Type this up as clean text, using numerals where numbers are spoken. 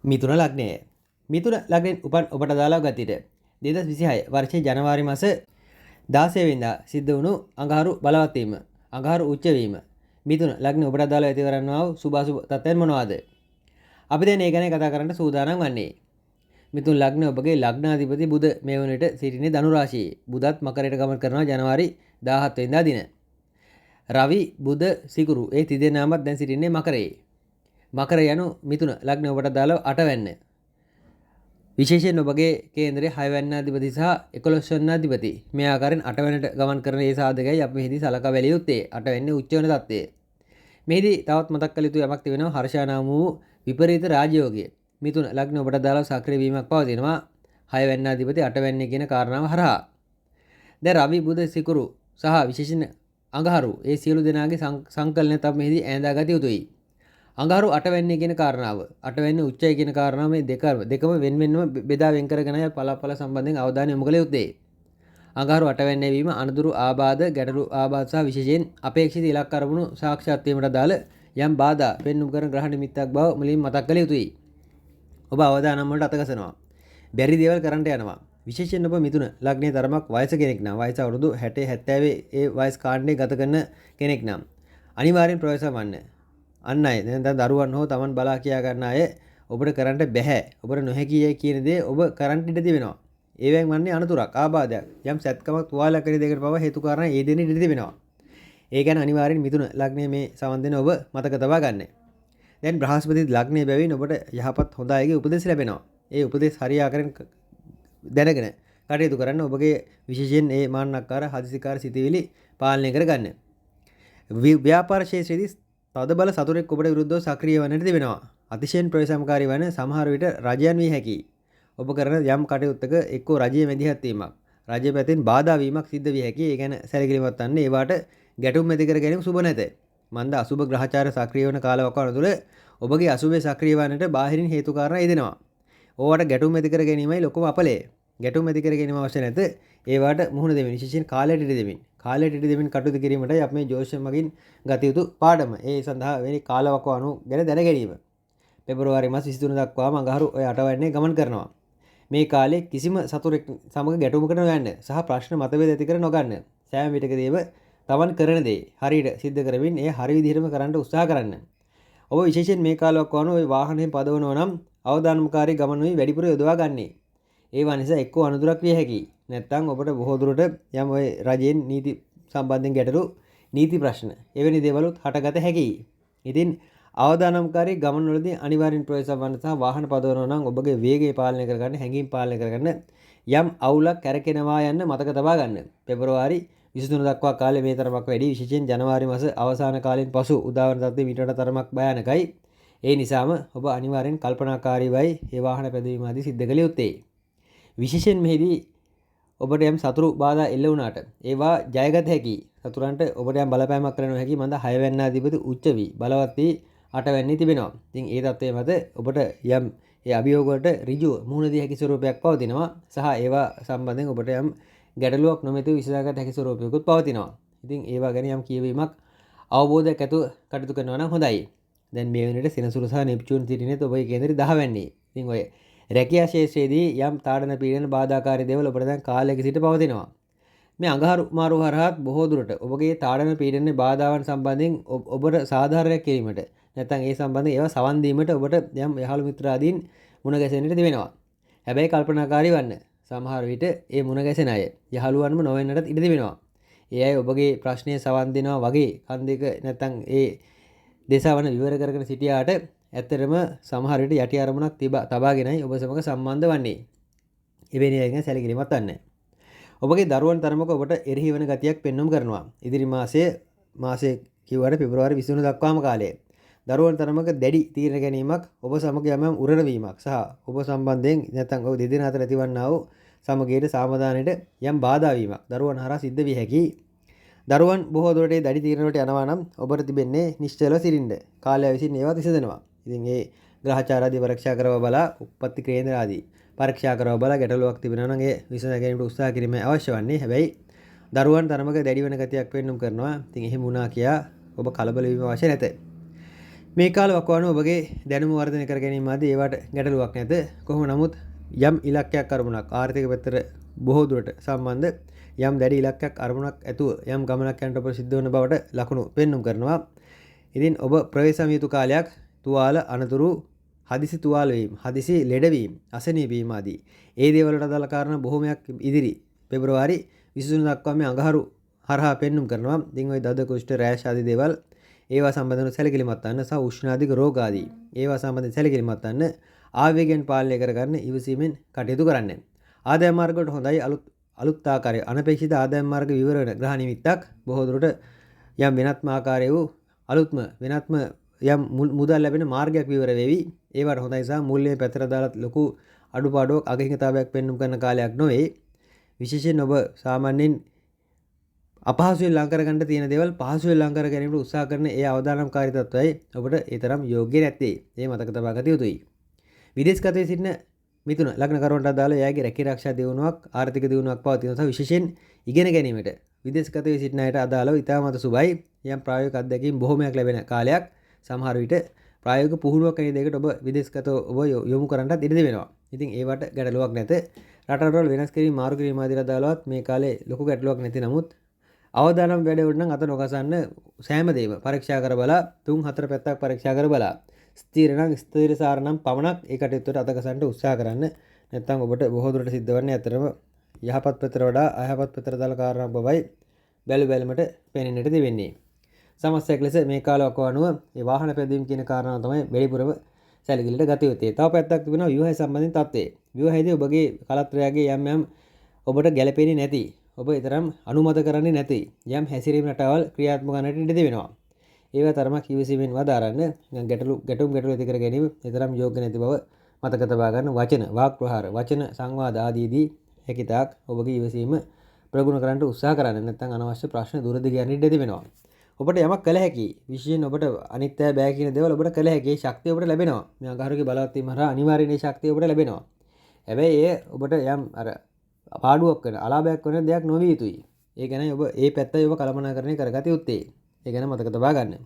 මිතුන ලග්නය. මිතුන ලග්නෙන් උපන් ඔබට දාලා ගතිට 2026 වර්ෂයේ ජනවාරි මාස 16 වෙනිදා සිද්ධ වුණු අඟහරු බලවත් වීම, අඟහරු උච්ච වීම. මිතුන ලග්නේ ඔබට දාලා ඇති කරන්නා වූ සුභාසුභ තත්ත්වයන් මොනවාද? අපි දැන් ඒ ගැන කතා කරන්න සූදානම් වන්නේ. මිතුන ලග්නේ ඔබගේ ලග්නාධිපති බුධ මේ වන විට සිටින්නේ ධනු රාශියේ. බුධත් මකරයට ගමන් කරනවා ජනවාරි 17 වෙනිදා දින. රවි බුධ සිකුරු ඒ තිදෙනාමත් දැන් සිටින්නේ මකරයේ. මකර යනු මිතුන ලග්න ඔබට දාලා 8 වැන්න. විශේෂයෙන් ඔබගේ කේන්දරයේ 6 වැන්නාධිපති සහ 11 වැන්නාධිපති මේ ආකාරයෙන් 8 වැන්නට ගමන් කරන ඒ සාධකයි අපි මෙහිදී සලකා බැලිය යුත්තේ. 8 වැන්නේ උච්ච වෙන තත්ත්වය. මෙහිදී තවත් මතක් කළ යුතු යමක් තිබෙනවා හර්ෂා නාම වූ විපරීත රාජයෝගය. මිතුන ලග්න ඔබට දාලා සක්‍රිය වීමක් පවතිනවා 6 වැන්නාධිපති 8 වැන්නේ කියන කාරණාව හරහා. දැන් රවි බුධ සිකුරු සහ විශේෂයෙන් අඟහරු ඒ සියලු දෙනාගේ සංකලනය තමයි මෙහිදී ඈඳා ගත යුතුයි. අඟහරු 8 වෙන්නේ කියන කාරණාව 8 වෙන්නේ උච්චයි කියන කාරණාව මේ දෙකම වෙන වෙනම බෙදා වෙන් කරගෙනයි පළපළ සම්බන්ධයෙන් අවධානය යොමු කළ යුත්තේ. අඟහරු 8 වෙන්නේ වීම අනතුරු ආබාධ ගැටලු ආබාධ සහ විශේෂයෙන් අපේක්ෂිත ඉලක්ක අරමුණු සාක්ෂාත් වීමට දාල යම් බාධා පෙන්눔 කරන ග්‍රහ නිමිත්තක් බව මුලින් මතක් කළ යුතුයි. ඔබ අවදානම් වලට අතගසනවා. බැරි දේවල් කරන්නට යනවා. විශේෂයෙන් ඔබ මිතුන ලග්නයේ තරමක් වයස කෙනෙක් නම් වයස අවුරුදු 60 70 ඒ වයස් කාණ්ඩේ ගත කරන කෙනෙක් නම් අනිවාර්යෙන් ප්‍රවේශම් වන්න. අන්න අය දැන් දරුවන් හෝ Taman බලා කියා ගන්න අය ඔබට කරන්න බැහැ. ඔබට නොහැකියි කියන දේ ඔබ කරන්න ඉඩ තිබෙනවා. ඒවෙන් වන්නේ අනතුරක්, ආබාධයක්. යම් සැත්කමක් තුවාලයක් කරන දෙයකට පව හේතු කාරණා ඒ දෙන්නේ ඉඩ තිබෙනවා. ඒ ගැන අනිවාර්යෙන් මිතුන ලග්නයේ මේ සමන් දෙන ඔබ මතක තබා ගන්න. දැන් බ්‍රහස්පති ලග්නයේ බැවින් ඔබට යහපත් හොඳ අයගේ උපදෙස් ලැබෙනවා. ඒ උපදෙස් හරියාකාරයෙන් දැනගෙන කටයුතු කරන්න ඔබගේ විශේෂයෙන් ඒ මාන්නක්කාර හදිසිකාර සිතුවිලි පාලනය කරගන්න. ව්‍යාපාර ක්ෂේත්‍රයේදී තදබල සතුරෙක් ඔබට විරුද්ධව සක්‍රිය වන්නට තිබෙනවා. අතිශයින් ප්‍රවේශම්කාරී වන සමහර විට රජයන් විය හැකියි. ඔබ කරන යම් කටයුත්තක එක්කෝ රජයේ මැදිහත් වීමක්, රජය පැත්තෙන් බාධා වීමක් සිද්ධ විය හැකියි. ඒ ගැන සැලකිලිමත් වන්න. ඒවට ගැටුම් ඇති කර ගැනීම සුබ නැත. මන්ද අසුබ ග්‍රහචාර සක්‍රිය වන කාලවකවාන තුළ ඔබගේ අසුබේ සක්‍රිය වන්නට බාහිරින් හේතු කාරණා යෙදෙනවා. ඕවට ගැටුම් ඇති කර ගැනීමයි ලොකුම අපලය. ගැටුම් ඇති කර ගැනීම අවශ්‍ය නැත. ඒවට මුහුණ දෙමින් විශේෂයෙන් කාලයට ඉඩ දෙමින් කාලයට දෙමින් කටයුතු කිරීමටයි අපි මේ ජෝතිෂය මගින් ගත යුතු පාඩම. ඒ සඳහා වෙනි කාලවකවානු ගැන දැන ගැනීම. පෙබරවාරි මාස 23 දක්වාම අඟහරු ඔය 8 වෙනිදා ගමන් කරනවා. මේ කාලේ කිසිම සතුරෙක් සමග ගැටුමකට නොයන්න සහ ප්‍රශ්න මතභේද ඇති කර නොගන්න. සෑම විටකදීම Taman කරන දේ හරියට සිද්ධ කරමින් ඒ හරි විදිහටම කරන්න උත්සාහ කරන්න. ඔබ විශේෂයෙන් මේ කාලවකවානු ඔය වාහනයෙන් පදවනවා නම් අවදානම්කාරී ගමනුයි වැඩිපුර යොදවා ගන්නේ. ඒවා නිසා එක්කෝ අනුදුරක් විය හැකියි. නැත්නම් ඔබට බොහෝ දුරට යම් ඔය රජයෙන් නීති සම්බන්ධයෙන් ගැටලු නීති ප්‍රශ්න එවැනි දේවලුත් හටගත හැකියි. ඉතින් අවදානම්කාරී ගමන්වලදී අනිවාර්යෙන් ප්‍රවේශම් වන්න සහ වාහන පදවනවා නම් ඔබගේ වේගය පාලනය කරගන්න, හැඟීම් පාලනය කරගන්න යම් අවුලක් කැරකෙනවා යන්න මතක තබා ගන්න. පෙබරවාරි 23 දක්වා කාලේ මේ තරමක් වැඩි. විශේෂයෙන් ජනවාරි මාස අවසාන කාලයෙන් පසු උදාවන තත්ත්වය මීට වඩා තරමක් භයානකයි. ඒ නිසාම ඔබ අනිවාර්යෙන් කල්පනාකාරීවයි මේ වාහන පැදවීම ආදී සිද්ධ කළ යුත්තේ. විශේෂයෙන් මෙහිදී ඔබට යම් සතුරු බාධා එල්ල වුණාට ඒවා ජයගත හැකි. සතුරන්ට ඔබට යම් බලපෑමක් කරන්න හැකි. මන්ද 6 වැන්නාධිපති උච්ච වී බලවත් වී 8 වැන්නේ තිබෙනවා. ඉතින් ඒ தත්ත්වයේ මත ඔබට යම් ඒ අභියෝග වලට ඍජුව මුහුණ දී හැකි ස්වරූපයක් පවතිනවා. සහ ඒවා සම්බන්ධයෙන් ඔබට යම් ගැටලුවක් නොමැතිව විසඳාගත හැකි ස්වරූපයකුත් පවතිනවා. ඉතින් ඒවා ගැන යම් කියවීමක් අවබෝධයක් ඇතුව කටයුතු කරනවා නම් හොඳයි. දැන් මේ වෙනකොට සෙනසුරු සහ නෙප්චූන් සිටිනෙත් ඔබේ කේන්දරේ 10 වැන්නේ. ඉතින් ඔය රැකියා ක්ෂේත්‍රයේදී යම් තාඩන පීඩන බාධාකාරී දේවල් ඔබට දැන් කාලයක සිට පවතිනවා. මේ අඟහරු මාරු හරහාත් බොහෝ දුරට ඔබගේ තාඩන පීඩන බාධාවන් සම්බන්ධයෙන් ඔබට සාධාරණයක් කිරීමට නැත්නම් ඒ සම්බන්ධයෙන් ඒවා සවන් දීමට ඔබට යම් යහළු මිත්‍රාදීන් මුණ ගැසෙන්නට තිබෙනවා. හැබැයි කල්පනාකාරී වන්න. සමහර විට ඒ මුණ ගැසෙන අය යහළුවන්ම නොවෙන්නටත් ඉඩ තිබෙනවා. ඒ අය ඔබගේ ප්‍රශ්නය සවන් දෙනවා වගේ කන් දෙක නැත්නම් ඒ දේශාවන විවර කරගෙන සිටියාට ඇත්තටම සමහර විට යටි අරමුණක් තබාගෙනයි ඔබ සමග සම්බන්ධ වන්නේ. එවැනි අය ගැන සැලකිලිමත් වන්න. ඔබගේ දරුවන් තරමක ඔබට එරෙහි වන ගතියක් පෙන්වම් කරනවා. ඉදිරි මාසයේ කිව්වට පෙබරවාරි 23 දක්වාම කාලය. දරුවන් තරමක දැඩි තීරණ ගැනීමක් ඔබ සමග යම් උරණ වීමක් සහ ඔබ සම්බන්ධයෙන් නැත්නම් ඔබ දෙදෙනා අතර ඇතිවන්නා වූ සමගියට සමාදානයට යම් බාධා වීමක් දරුවන් හරහා සිද්ධ විය හැකියි. දරුවන් බොහෝ දුරට දැඩි තීරණ වලට යනවා නම් ඔබට තිබෙන්නේ නිශ්චලව සිටින්න. කාලය විසින් ඒවා විසඳනවා. ඉතින් ඒ ග්‍රහචාර ආදී පරීක්ෂා කරව බලා උප්පත්ති කේන්ද්‍ර ආදී පරීක්ෂා කරව බලා ගැටලුවක් තිබෙනවා නම් ඒ විසඳ ගැනීමට උත්සාහ කිරීම අවශ්‍ය වන්නේ. හැබැයි දරුවන් තරමක දැඩි වෙන ගතියක් පෙන්වුම් කරනවා. ඉතින් එහෙම වුණා කියා ඔබ කලබල වීම අවශ්‍ය නැත. මේ කාල වකවානුව ඔබගේ දැනුම වර්ධනය කර ගැනීමදී ඒවට ගැටලුවක් නැත. කොහොම නමුත් යම් ඉලක්කයක් අරමුණක් ආර්ථික පැත්තට බොහෝ දුරට සම්බන්ධ යම් දැඩි ඉලක්කයක් අරමුණක් ඇතුව යම් ගමනක් යනට ඔබ සිද්ධ වන බවට ලකුණු පෙන්눔 කරනවා. ඉතින් ඔබ ප්‍රවේශම් යුතු කාලයක් තුවාල අනතුරු හදිසි තුවාල වීම, හදිසි ලෙඩවීම, අසනීප වීම ආදී ඒ දේවල්වලට අදාළ කාරණා බොහෝමයක් ඉදිරි පෙබරවාරි 23 දක්වා මේ අඟහරු හරහා පෙන්눔 කරනවා. ඉතින් ওই දද කුෂ්ඨ රෑෂ් ආදී දේවල් ඒවා සම්බන්ධව සැලකිලිමත් වන්න සහ උෂ්ණාධික රෝග ආදී ඒවා සම්බන්ධයෙන් සැලකිලිමත් වන්න ආවේගයන් පාලනය කරගන්න ඉවසීමෙන් කටයුතු කරන්න. ආදායම් මාර්ග වලට හොඳයි අලුත් ආකාරයේ අනපේක්ෂිත ආදායම් මාර්ග විවරණ ග්‍රහ නිමිත්තක් බොහෝ දුරට යම් වෙනත්ම ආකාරයේ වූ අලුත්ම වෙනත්ම යම් මුදල් ලැබෙන මාර්ගයක් විවර වෙවි. ඒවට හොඳයි සහ මූල්‍ය පැත්තට දාලා ලොකු අඩුපාඩුවක් අගහිඟතාවයක් පෙන්눔 කරන කාලයක් නොවේ. විශේෂයෙන් ඔබ සාමාන්‍යයෙන් අපහසුයෙන් ලං කර ගන්න තියෙන දේවල් පහසුවෙන් ලං කර ගැනීමට උත්සාහ කරන ඒ අවදානම්කාරී තත්වයයි ඔබට ඒ තරම් යෝග්‍ය නැත්තේ. ඒ මතක තබා ගත යුතුයි. විදේශගතයේ සිටින මිතුන ලග්න කරුවන්ට අදාළ එයාගේ රැකී ආරක්ෂා දියුණුවක් ආර්ථික දියුණුවක් පවතින සහ විශේෂයෙන් ඉගෙන ගැනීමට විදේශගතයේ සිටින අයට අදාළව ඉතාමත් සුබයි. යම් ප්‍රායෝගික අත්දැකීම් බොහෝමයක් ලැබෙන කාලයක්. සමහර විට ප්‍රායෝගික පුහුණුවක් වැනි දෙයකට ඔබ විදේශගතව ඔබ යොමු කරන්නත් ඉඩ දෙනවා. ඉතින් ඒවට ගැටලුවක් නැත. රටවල් වෙනස් කිරීම මාරු කිරීම ආදී අදාළවත් මේ කාලේ ලොකු ගැටලුවක් නැති නමුත් අවදානම් වැඩවලට නම් අත නොකසන්න සෑම දේම පරීක්ෂා කර බලා 3-4 පැත්තක් පරීක්ෂා කර බලා ස්ථිර නම් ස්ථිරසාර නම් පමණක් ඒ කටයුත්තට අත කසන්න උත්සාහ කරන්න. නැත්නම් ඔබට බොහෝ දුරට සිද්ධ වන්නේ අතරම යහපත් පැත්තට වඩා අයහපත් පැත්තට දාලා කාරණාවක් බවයි බැලු බැලමට පෙනෙන්නට දෙවෙන්නේ. සමස්තයක් ලෙස මේ කාල වකවානුව මේ වාහන පැදීම් කියන කාරණාව තමයි වැඩිපුරම සැලකිලිට ගත යුත්තේ. තව පැත්තක් තිබෙනවා ව්‍යුහය සම්බන්ධිත තත්ත්වය. ව්‍යුහයේදී ඔබගේ කලත්‍රයගේ යම් ඔබට ගැළපෙන්නේ නැති ඔබ ඊතරම් අනුමත කරන්නේ නැති යම් හැසිරීම රටාවල් ක්‍රියාත්මක කරන්නට ඉඩ දෙවෙනවා. ඒවා තරමක් ඉවසීමෙන් වදාරන්න. ගැටුම් ඇති කර ගැනීම ඊතරම් යෝග්‍ය නැති බව මතක තබා ගන්න. වචන වාක් ප්‍රහාර වචන සංවාද ආදීදී හැකිතාක් ඔබගේ ඉවසීම ප්‍රගුණ කරන්න උත්සාහ කරන්න. නැත්නම් අනවශ්‍ය ප්‍රශ්න දුරදි යන්න ඉඩ දෙවෙනවා. ඔබට යමක් කළ හැකි විශේෂයෙන් ඔබට අනිත්‍ය බෑ කියන දේවල් ඔබට කළ හැකි ශක්තිය ඔබට ලැබෙනවා. මේ අඟහරුගේ බලවත් වීම හරහා අනිවාර්යයෙන් මේ ශක්තිය ඔබට ලැබෙනවා. හැබැයි ඒ ඔබට යම් පාඩුවක් වෙන අලාභයක් වෙන දෙයක් නොවිය යුතුයි. ඒ ගැන ඔබ ඒ පැත්තයි ඔබ කළමනාකරණය කරගත යුත්තේ. ඒ ගැන මතක තබා ගන්න.